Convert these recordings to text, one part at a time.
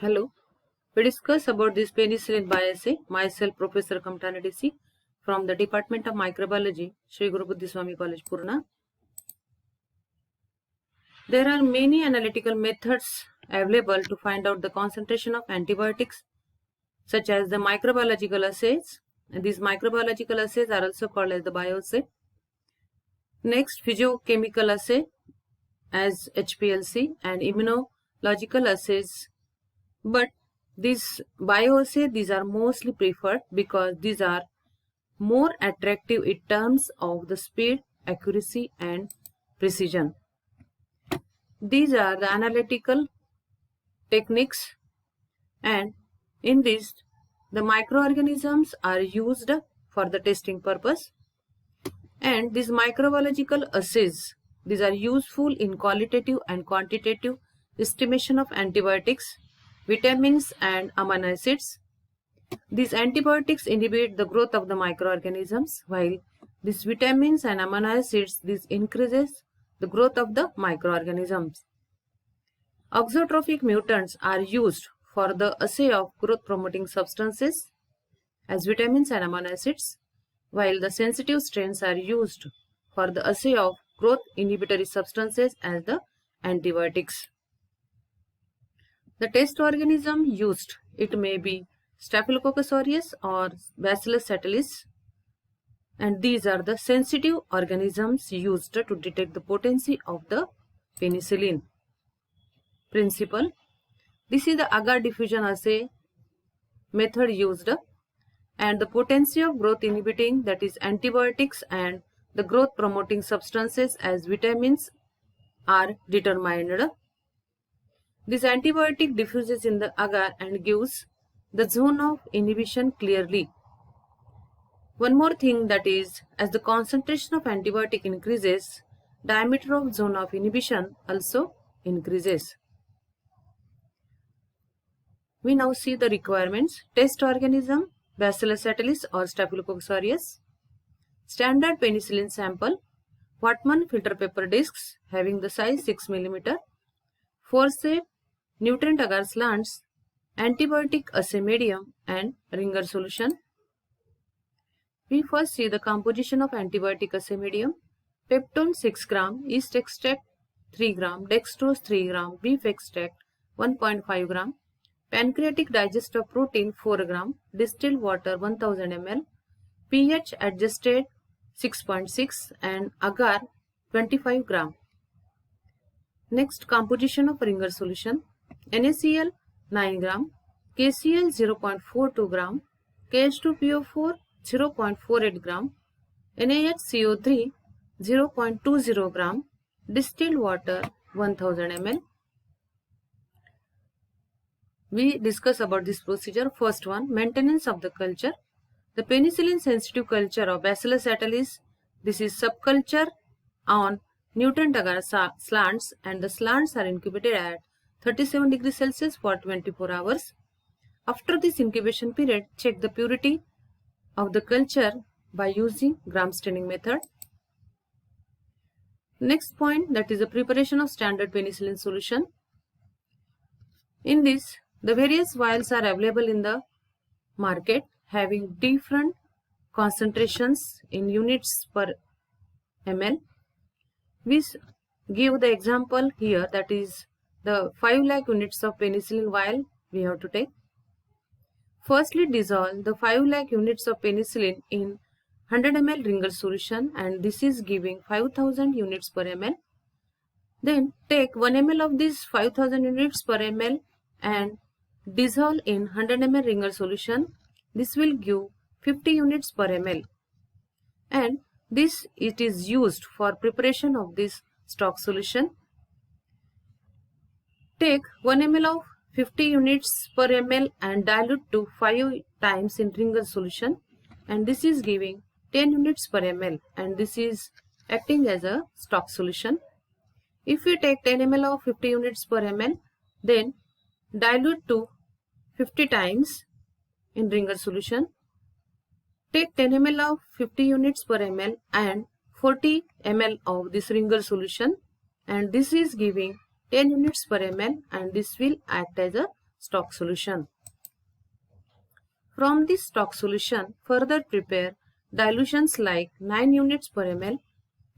Hello. We discuss about this penicillin biassay. Myself, Professor Kamtani DC from the Department of Microbiology, Sri Guru Buddhi Swami College, Purna. There are many analytical methods available to find out the concentration of antibiotics, such as the microbiological assays. And these microbiological assays are also called as the bioassay. Next, physiochemical assay as HPLC and immunological assays. But these bioassay, these are mostly preferred because these are more attractive in terms of the speed, accuracy and precision. These are the analytical techniques, and in this the microorganisms are used for the testing purpose, and these microbiological assays, these are useful in qualitative and quantitative estimation of antibiotics, vitamins and amino acids. These antibiotics inhibit the growth of the microorganisms, while these vitamins and amino acids, this increases the growth of the microorganisms. Auxotrophic mutants are used for the assay of growth promoting substances as vitamins and amino acids, while the sensitive strains are used for the assay of growth inhibitory substances as the antibiotics. The test organism used, it may be Staphylococcus aureus or Bacillus subtilis, and these are the sensitive organisms used to detect the potency of the penicillin. Principle. This is the agar diffusion assay method used, and the potency of growth inhibiting, that is antibiotics, and the growth promoting substances as vitamins are determined. This antibiotic diffuses in the agar and gives the zone of inhibition clearly. One more thing, that is, as the concentration of antibiotic increases, diameter of zone of inhibition also increases. We now see the requirements. Test organism, Bacillus subtilis or Staphylococcus aureus. Standard penicillin sample, Whatman filter paper discs having the size 6 mm. Forceps nutrient agar slants, antibiotic assay medium and Ringer solution. We first see the composition of antibiotic assay medium. Peptone 6 gram, yeast extract 3 gram, dextrose 3 gram, beef extract 1.5 gram, pancreatic digester protein 4 gram, distilled water 1000 ml, pH adjusted 6.6 and agar 25 gram. Next, composition of Ringer solution. NaCl 9 gram, KCl 0.42 gram, KH2PO4 0.48 gram, NaHCO3 0.20 gram, distilled water 1000 ml. We discuss about this procedure. First one, maintenance of the culture. The penicillin sensitive culture of Bacillus subtilis, this is subculture on nutrient agar slants, and the slants are incubated at 37 degrees Celsius for 24 hours. After this incubation period, check the purity of the culture by using gram staining method. Next point, that is the preparation of standard penicillin solution. In this, the various vials are available in the market having different concentrations in units per ml. We give the example here, that is the 5 lakh units of penicillin vial we have to take. Firstly, dissolve the 5 lakh units of penicillin in 100 ml Ringer solution, and this is giving 5000 units per ml. Then take 1 ml of this 5000 units per ml and dissolve in 100 ml Ringer solution. This will give 50 units per ml, and this it is used for preparation of this stock solution. Take 1 ml of 50 units per ml and dilute to 5 times in Ringer solution, and this is giving 10 units per ml, and this is acting as a stock solution. If we take 10 ml of 50 units per ml, then dilute to 50 times in Ringer solution. Take 10 ml of 50 units per ml and 40 ml of this Ringer solution, and this is giving 10 units per ml, and this will act as a stock solution. From this stock solution, further prepare dilutions like 9 units per ml,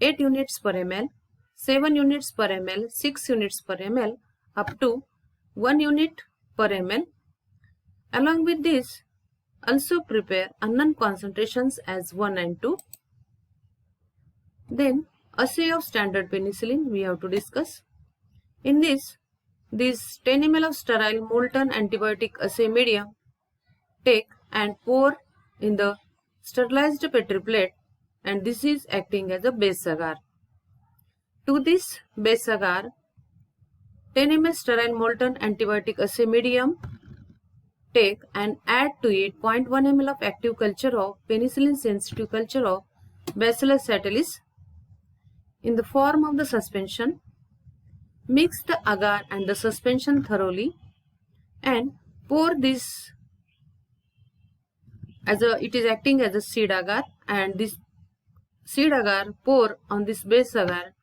8 units per ml, 7 units per ml, 6 units per ml, up to 1 unit per ml. Along with this, also prepare unknown concentrations as 1 and 2. Then, assay of standard penicillin we have to discuss. In this 10 ml of sterile molten antibiotic assay medium take and pour in the sterilized Petri plate, and this is acting as a base agar. To this base agar, 10 ml sterile molten antibiotic assay medium take and add to it 0.1 ml of active culture of penicillin sensitive culture of Bacillus satalis in the form of the suspension. Mix the agar and the suspension thoroughly and pour this it is acting as a seed agar, and this seed agar pour on this base agar,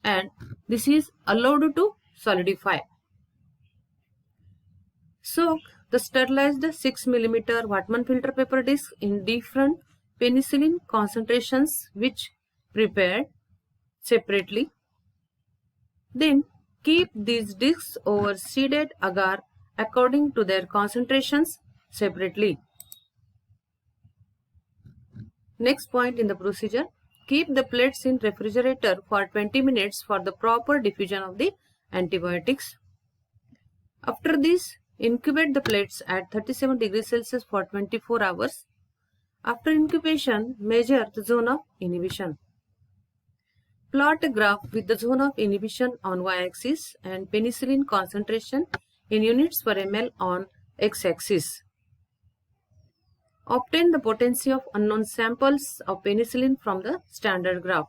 and this is allowed to solidify. Soak the sterilized 6 mm Whatman filter paper disc in different penicillin concentrations which prepared separately. Then keep these discs over seeded agar according to their concentrations separately. Next point in the procedure, keep the plates in refrigerator for 20 minutes for the proper diffusion of the antibiotics. After this, incubate the plates at 37 degrees Celsius for 24 hours. After incubation, measure the zone of inhibition. Plot a graph with the zone of inhibition on y-axis and penicillin concentration in units per ml on x-axis. Obtain the potency of unknown samples of penicillin from the standard graph.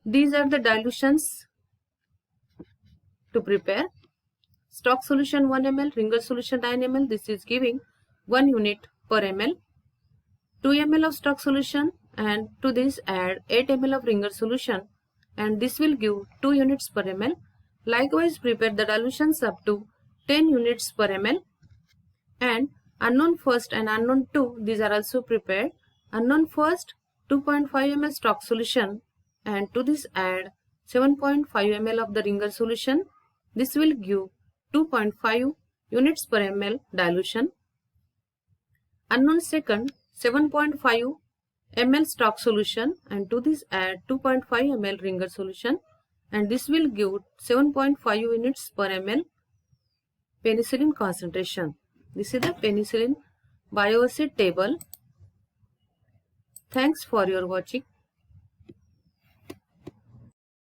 These are the dilutions to prepare. Stock solution 1 ml, Ringer solution 9 ml. This is giving 1 unit per ml. 2 ml of stock solution, and to this add 8 ml of Ringer solution, and this will give 2 units per ml. Likewise, prepare the dilutions up to 10 units per ml, and unknown first and unknown 2, these are also prepared. Unknown first 2.5 ml stock solution, and to this add 7.5 ml of the Ringer solution. This will give 2.5 units per ml dilution. Unknown second 7.5 ml stock solution, and to this add 2.5 ml Ringer solution, and this will give 7.5 units per ml penicillin concentration. This is the penicillin bioassay table. Thanks for your watching.